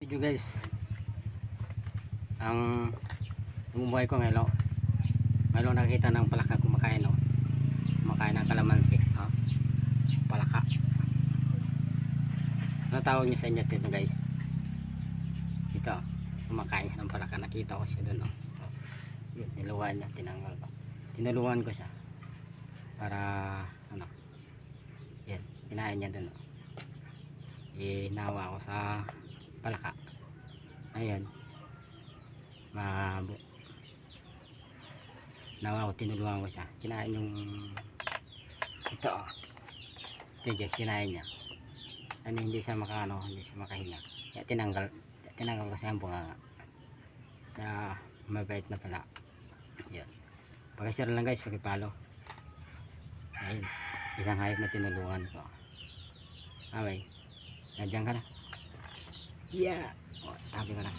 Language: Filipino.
Video guys, ang bumubuhay ko ngayon, nakita ng palaka kumakain, kumakain ng kalamansi, palaka. Ano tawag niyo sa inyo dito guys? Ito, kumakain siya ng palaka. Nakita ko siya doon, yun, niluwan niya, tinulungan ko siya para yan, kinain niya doon, inawa ko sa palaka. Ayan, nawa ko, tinulungan ko siya, kinain yung ito, ito guys, kinain niya. Hindi siya hindi siya makahinga, kaya tinanggal ko siya ang bunganga. Kaya mabait na pala. Yan, pag-share lang guys, pag-follow. Ayun, isang hayop na tinulungan ko. Okay, nandiyan ka na. Yeah, tabi ko na.